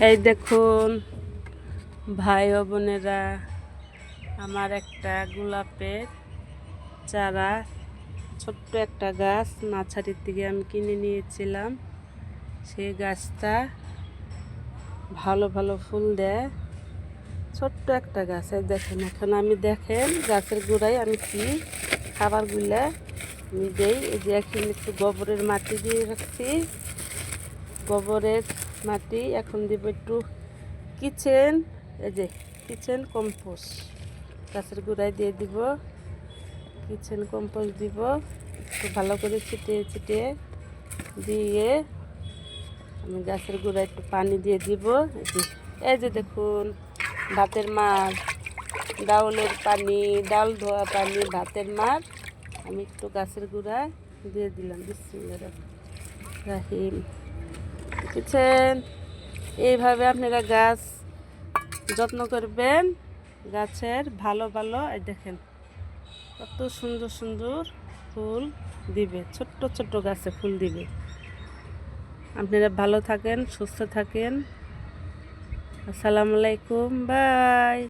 এই দেখুন ভাই ও বোনেরা, আমার একটা গোলাপের চারা, ছোট্ট একটা গাছ নার্সারির থেকে আমি কিনে নিয়েছিলাম। সেই গাছটা ভালো ভালো ফুল দেয়, ছোট্ট একটা গাছ। এই দেখেন, এখন আমি দেখেন গাছের গোড়ায় আমি কি খাবারগুলা আমি দেই। এই যে এখন একটু গোবরের মাটি দিয়ে রাখছি, গোবরের মাটি। এখন দিব একটু কিচেন, এই যে কিচেন কম্পোস্ট গাছের গোড়ায় দিয়ে দিব। কিচেন কম্পোস্ট দিব, একটু ভালো করে ছিটিয়ে ছিটিয়ে দিয়ে আমি গাছের গোড়ায় একটু পানি দিয়ে দিব। এই যে দেখুন ভাতের মার, ডাউলের পানি, ডাল ধোয়া পানি, ভাতের মার আমি একটু গাছের গোড়ায় দিয়ে দিলাম। বিসমিল্লাহির রহমানির রহিম। দেখেছেন, এইভাবে আপনারা গাছ যত্ন করবেন, গাছের ভালো ভালো। এই দেখেন কত সুন্দর সুন্দর ফুল দিবে, ছোট্ট ছোট্ট গাছে ফুল দিবে। আপনারা ভালো থাকেন, সুস্থ থাকেন। আসসালামু আলাইকুম, বাই।